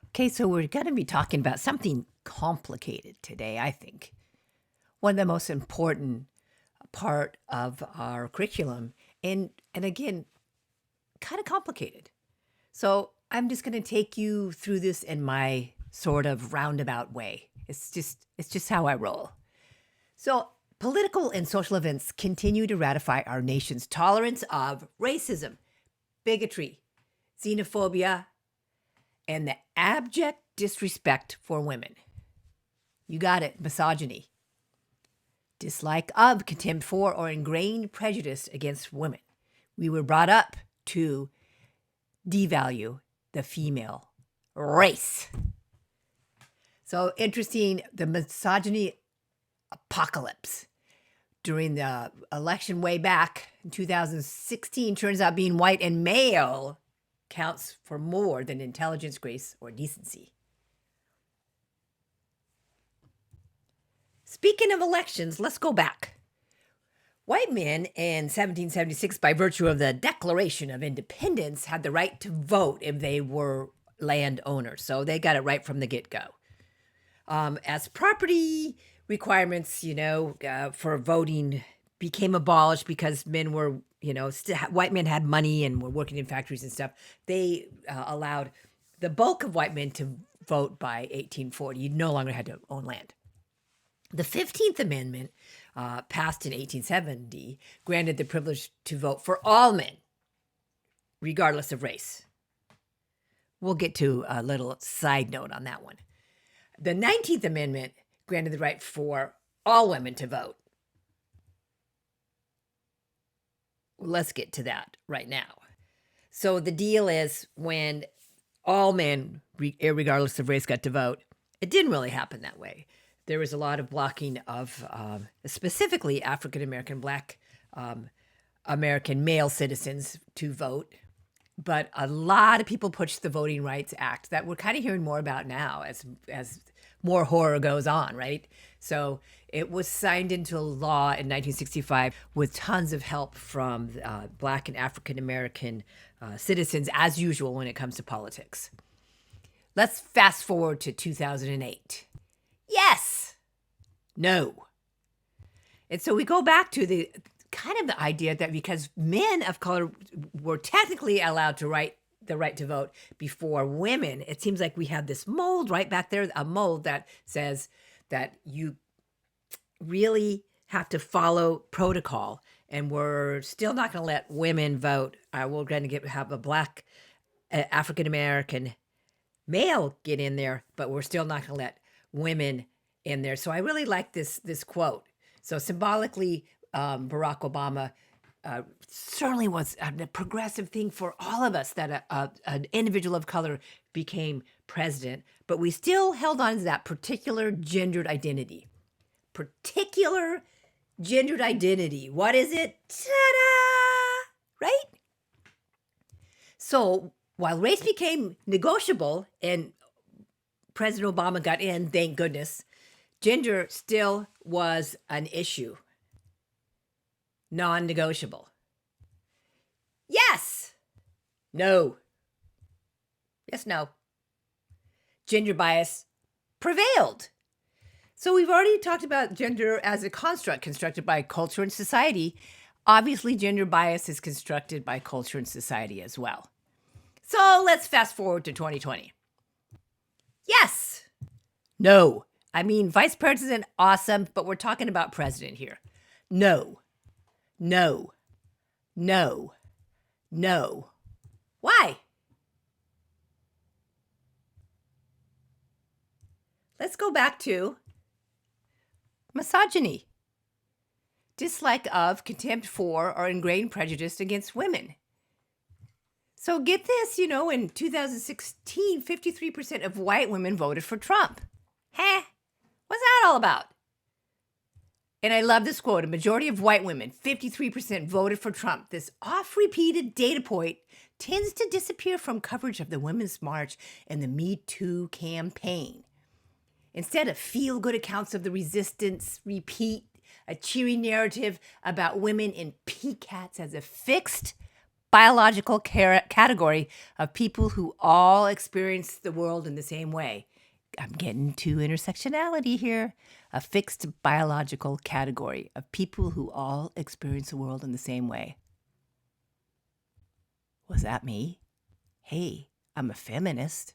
Okay, so we're going to be talking about something complicated today, I think. One of the most important part of our curriculum and again, kind of complicated. So, I'm just going to take you through this in my sort of roundabout way. It's just how I roll. So, political and social events continue to ratify our nation's tolerance of racism, bigotry, xenophobia, and the abject disrespect for women. You got it, misogyny. Dislike of, contempt for, or ingrained prejudice against women. We were brought up to devalue the female race. So interesting, the misogyny apocalypse during the election way back in 2016 turns out being white and male counts for more than intelligence, grace, or decency. Speaking of elections, let's go back. White men in 1776, by virtue of the Declaration of Independence, had the right to vote if they were landowners. So they got it right from the get-go. As property requirements, for voting became abolished because men were, white men had money and were working in factories and stuff, they allowed the bulk of white men to vote by 1840. You no longer had to own land. The 15th Amendment, passed in 1870, granted the privilege to vote for all men, regardless of race. We'll get to a little side note on that one. The 19th Amendment granted the right for all women to vote. Let's get to that right now. So the deal is when all men, regardless of race, got to vote, it didn't really happen that way. There was a lot of blocking of specifically African-American, Black American male citizens to vote. But a lot of people pushed the Voting Rights Act that we're kind of hearing more about now as more horror goes on, right? So it was signed into law in 1965 with tons of help from Black and African-American citizens, as usual when it comes to politics. Let's fast forward to 2008. Yes. No. And so we go back to the kind of the idea that because men of color were technically allowed to the right to vote before women, it seems like we have this mold right back there, a mold that says that you really have to follow protocol, and we're still not going to let women vote. We're going to have a Black African-American male get in there, but we're still not going to let women in there. So I really like this quote. So symbolically, Barack Obama certainly was a progressive thing for all of us that an individual of color became president, but we still held on to that particular gendered identity. Particular gendered identity. What is it? Ta-da! Right? So while race became negotiable and President Obama got in, thank goodness, gender still was an issue. Non-negotiable. Yes. No. Yes, no. Gender bias prevailed. So we've already talked about gender as a construct constructed by culture and society. Obviously, gender bias is constructed by culture and society as well. So let's fast forward to 2020. Yes. No. I mean, vice president, awesome, but we're talking about president here. No. No. No. No. Why? Let's go back to misogyny. Dislike of, contempt for, or ingrained prejudice against women. So get this, in 2016, 53% of white women voted for Trump. Huh? What's that all about? And I love this quote. A majority of white women, 53%, voted for Trump. This oft-repeated data point tends to disappear from coverage of the Women's March and the Me Too campaign. Instead of feel-good accounts of the resistance, repeat a cheery narrative about women in pink hats as a fixed biological category of people who all experience the world in the same way. I'm getting to intersectionality here. A fixed biological category of people who all experience the world in the same way. Was that me? Hey, I'm a feminist.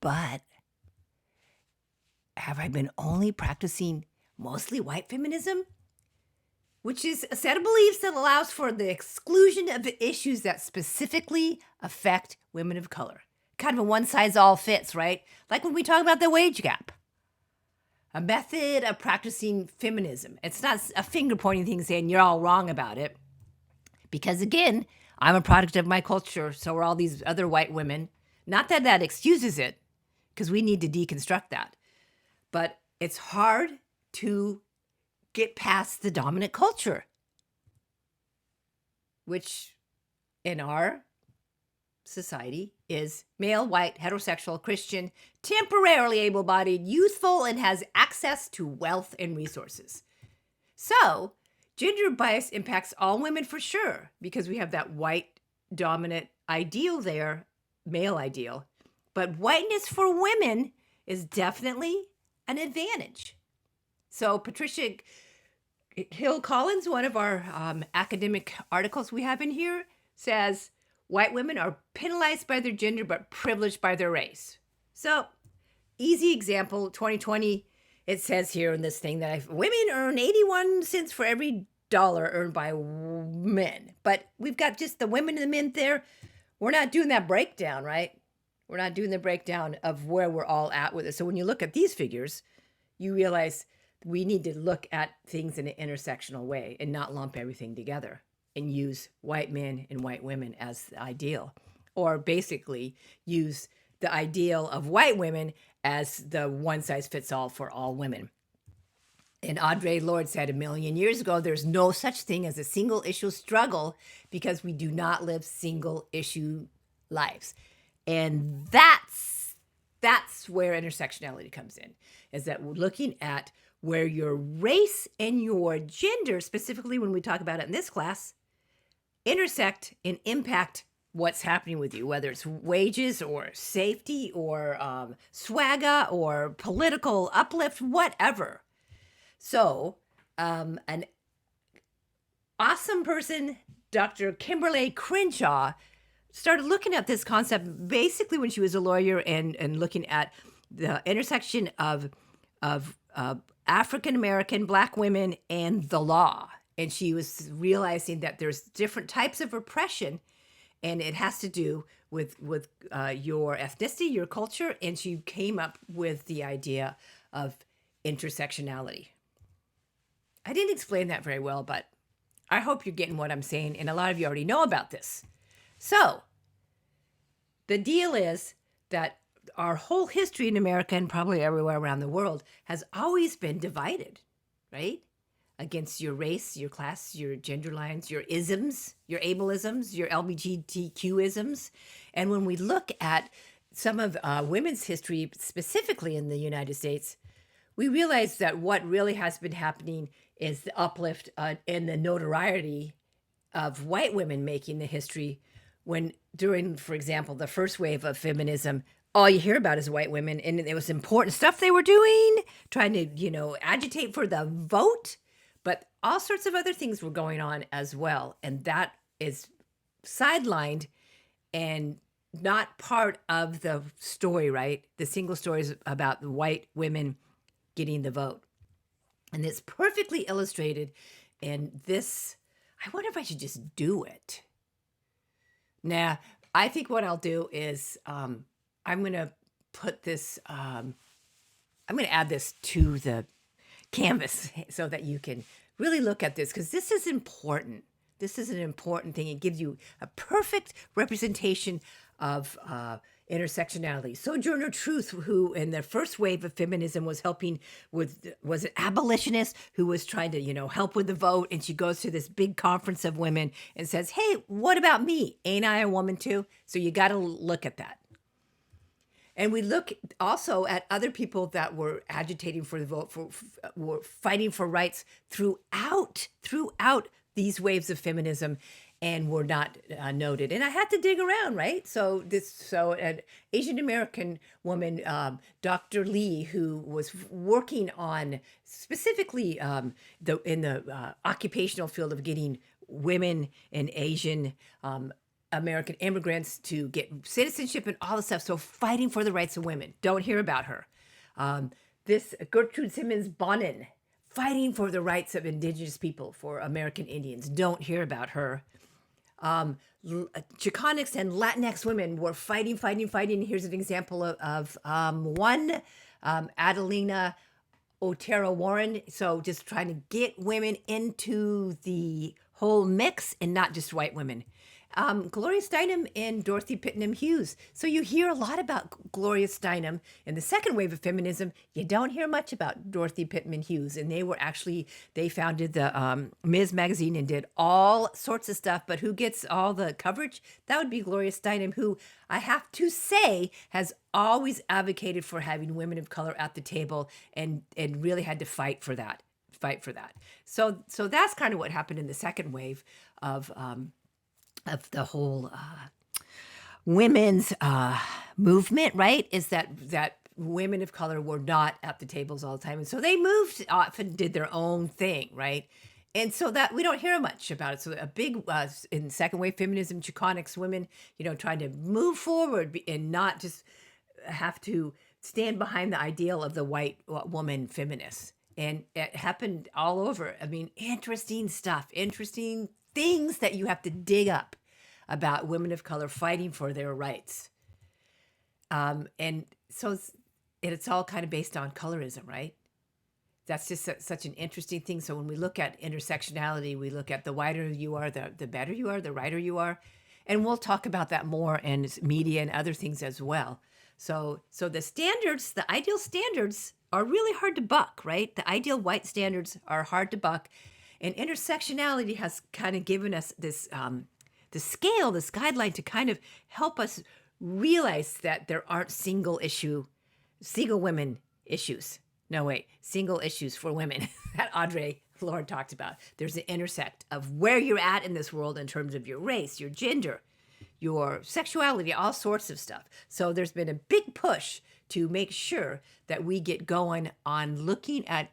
But have I been only practicing mostly white feminism? Which is a set of beliefs that allows for the exclusion of issues that specifically affect women of color. Kind of a one size all fits, right? Like when we talk about the wage gap. A method of practicing feminism. It's not a finger pointing thing saying you're all wrong about it. Because again, I'm a product of my culture, so are all these other white women. Not that that excuses it, because we need to deconstruct that. But it's hard to get past the dominant culture, which in our society is male, white, heterosexual, Christian, temporarily able-bodied, youthful, and has access to wealth and resources. So gender bias impacts all women for sure, because we have that white dominant ideal there, male ideal. But whiteness for women is definitely an advantage. So Patricia Hill Collins, one of our academic articles we have in here, says white women are penalized by their gender but privileged by their race. So, easy example, 2020, it says here in this thing that women earn 81 cents for every dollar earned by men. But we've got just the women and the men there. We're not doing that breakdown, right? We're not doing the breakdown of where we're all at with it. So when you look at these figures, you realize we need to look at things in an intersectional way and not lump everything together and use white men and white women as the ideal, or basically use the ideal of white women as the one size fits all for all women. And Audre Lorde said 1,000,000 years ago, there's no such thing as a single issue struggle because we do not live single issue lives. And that's where intersectionality comes in, is that we're looking at where your race and your gender, specifically when we talk about it in this class, intersect and impact what's happening with you, whether it's wages or safety or swagga or political uplift, whatever. So an awesome person, Dr. Kimberly Crenshaw, started looking at this concept basically when she was a lawyer and looking at the intersection of African American Black women and the law. And she was realizing that there's different types of oppression, and it has to do with your ethnicity, your culture. And she came up with the idea of intersectionality. I didn't explain that very well, but I hope you're getting what I'm saying, and a lot of you already know about this. So the deal is that our whole history in America and probably everywhere around the world has always been divided, right? Against your race, your class, your gender lines, your isms, your ableisms, your LGBTQ-isms. And when we look at some of women's history, specifically in the United States, we realize that what really has been happening is the uplift and the notoriety of white women making the history when during, for example, the first wave of feminism, all you hear about is white women, and it was important stuff they were doing, trying to, agitate for the vote, but all sorts of other things were going on as well. And that is sidelined and not part of the story, right? The single stories about the white women getting the vote. And it's perfectly illustrated in this. I wonder if I should just do it. Nah, I think what I'll do is I'm going to put this, I'm going to add this to the canvas so that you can really look at this, because this is important. This is an important thing. It gives you a perfect representation of intersectionality. Sojourner Truth, who in the first wave of feminism was helping with, was an abolitionist who was trying to, help with the vote. And she goes to this big conference of women and says, hey, what about me? Ain't I a woman too? So you got to look at that. And we look also at other people that were agitating for the vote, were fighting for rights throughout these waves of feminism. and were not noted. And I had to dig around, right? So an Asian American woman, Dr. Lee, who was working on specifically in the occupational field of getting women and Asian American immigrants to get citizenship and all this stuff. So fighting for the rights of women. Don't hear about her. This Gertrude Simmons Bonin, fighting for the rights of indigenous people, for American Indians. Don't hear about her. Chicanics and Latinx women were fighting. Here's an example of one, Adelina Otero Warren. So just trying to get women into the whole mix and not just white women. Gloria Steinem and Dorothy Pittenham Hughes. So you hear a lot about Gloria Steinem in the second wave of feminism. You don't hear much about Dorothy Pittenham Hughes. And they founded the Ms. Magazine and did all sorts of stuff. But who gets all the coverage? That would be Gloria Steinem, who I have to say has always advocated for having women of color at the table and really had to fight for that. So that's kind of what happened in the second wave of the whole women's movement, right? Is that women of color were not at the tables all the time. And so they moved off and did their own thing, right? And so that we don't hear much about it. So a big, in second wave feminism, Chicanics women, trying to move forward and not just have to stand behind the ideal of the white woman feminist. And it happened all over. I mean, interesting stuff, interesting things that you have to dig up about women of color fighting for their rights. And so it's all kind of based on colorism, right? That's just such an interesting thing. So when we look at intersectionality, we look at the whiter you are, the better you are, the righter you are. And we'll talk about that more in media and other things as well. So the standards, the ideal standards are really hard to buck, right? The ideal white standards are hard to buck. And intersectionality has kind of given us this the scale, this guideline to kind of help us realize that there aren't single women issues. No, wait, single issues for women that Audre Lorde talked about. There's an intersect of where you're at in this world in terms of your race, your gender, your sexuality, all sorts of stuff. So there's been a big push to make sure that we get going on looking at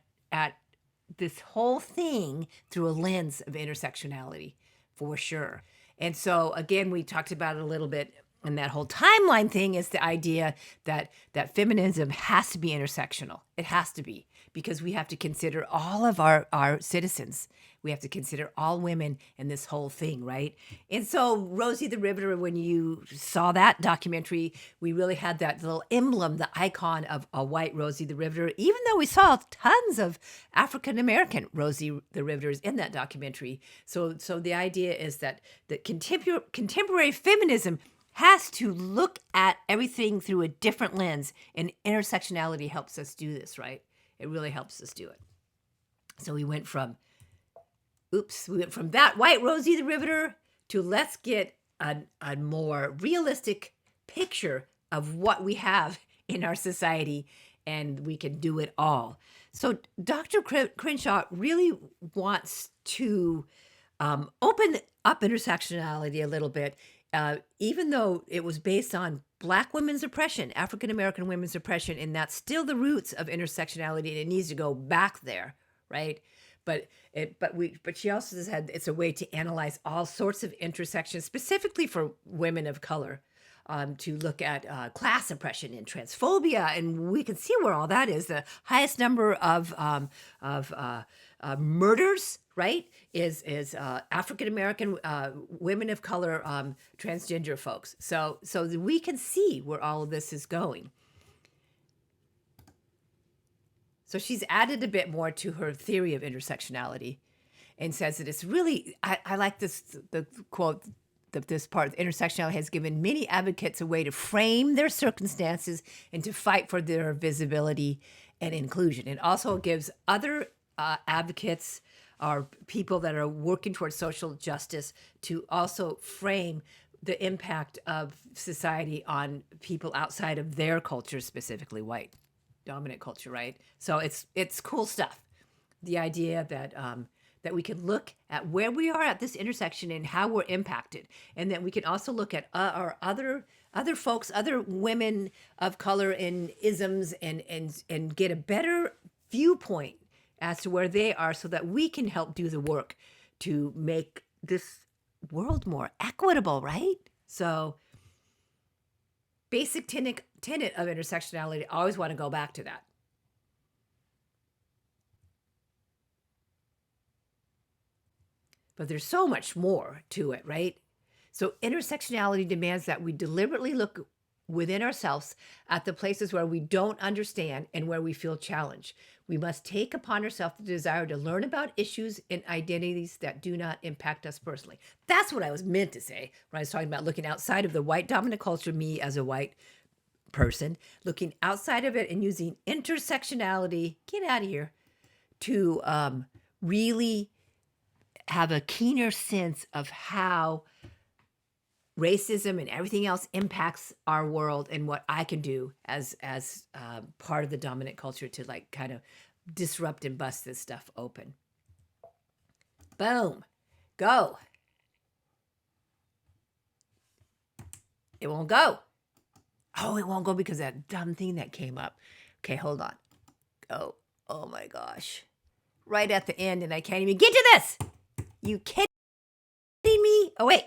this whole thing through a lens of intersectionality, for sure. And so again, we talked about it a little bit, and that whole timeline thing is the idea that feminism has to be intersectional. It has to be, because we have to consider all of our citizens. We have to consider all women in this whole thing, right? And so Rosie the Riveter, when you saw that documentary, we really had that little emblem, the icon of a white Rosie the Riveter, even though we saw tons of African-American Rosie the Riveters in that documentary. So the idea is that contemporary feminism has to look at everything through a different lens, and intersectionality helps us do this, right? It really helps us do it. So we went from that white Rosie the Riveter to let's get a more realistic picture of what we have in our society, and we can do it all. So Dr. Crenshaw really wants to open up intersectionality a little bit, even though it was based on Black women's oppression, African American women's oppression, and that's still the roots of intersectionality, and it needs to go back there, right? But she also said it's a way to analyze all sorts of intersections, specifically for women of color, to look at class oppression and transphobia, and we can see where all that is. The highest number of murders, right, is African American women of color, transgender folks. So we can see where all of this is going. So she's added a bit more to her theory of intersectionality, and says that it's really, I like the quote, this part, intersectionality has given many advocates a way to frame their circumstances and to fight for their visibility and inclusion. It also gives other advocates or people that are working towards social justice to also frame the impact of society on people outside of their culture, specifically white dominant culture, right? So it's cool stuff. The idea that that we can look at where we are at this intersection and how we're impacted, and that we can also look at our other folks, other women of color and isms, and get a better viewpoint as to where they are, so that we can help do the work to make this world more equitable, right? So, basic tenet of intersectionality, I always want to go back to that. But there's so much more to it, right? So intersectionality demands that we deliberately look within ourselves at the places where we don't understand and where we feel challenged. We must take upon ourselves the desire to learn about issues and identities that do not impact us personally. That's what I was meant to say when I was talking about looking outside of the white dominant culture, me as a white person, looking outside of it and using intersectionality, get out of here, to really have a keener sense of how racism and everything else impacts our world, and what I can do as part of the dominant culture to like kind of disrupt and bust this stuff open. Boom. Go. It won't go. Oh, it won't go because of that dumb thing that came up. Okay, hold on. Go. Oh my gosh. Right at the end, and I can't even get to this. You kidding me? Oh, wait.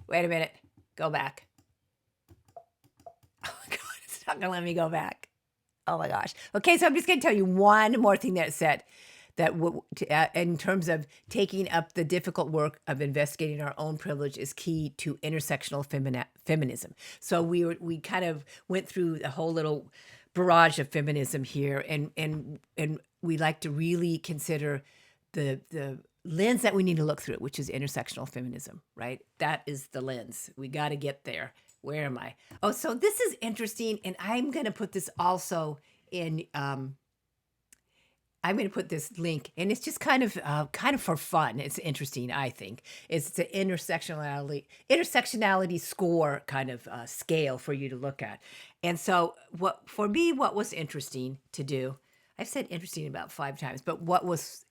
Wait a minute. Go back. Oh my God, it's not going to let me go back. Oh my gosh. Okay, so I'm just going to tell you one more thing that it said, that in terms of taking up the difficult work of investigating our own privilege is key to intersectional feminism. So we kind of went through a whole little barrage of feminism here, and we like to really consider the lens that we need to look through, which is intersectional feminism, right? That is the lens. We got to get there. Where am I? Oh, so this is interesting, and I'm going to put this also in. I'm going to put this link, and it's just kind of for fun. It's interesting, I think. It's the intersectionality score kind of scale for you to look at. And so, what was interesting to do? I've said interesting about 5 times, but what was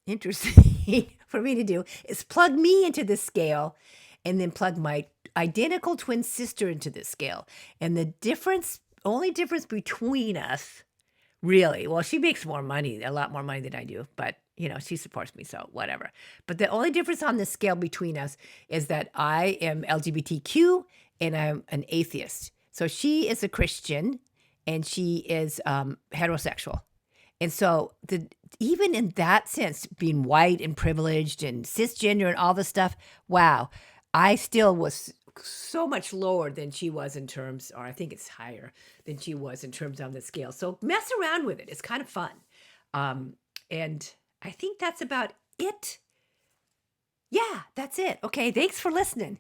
interesting for me to do is plug me into this scale, and then plug my identical twin sister into this scale. And the only difference between us, really, well, she makes more money, a lot more money than I do, but she supports me, so whatever. But the only difference on the scale between us is that I am LGBTQ and I'm an atheist. So she is a Christian and she is heterosexual. And so even in that sense, being white and privileged and cisgender and all this stuff, wow, I still was so much lower than she was in terms, or I think it's higher than she was in terms on the scale. So mess around with it. It's kind of fun. And I think that's about it. Yeah, that's it. Okay, thanks for listening.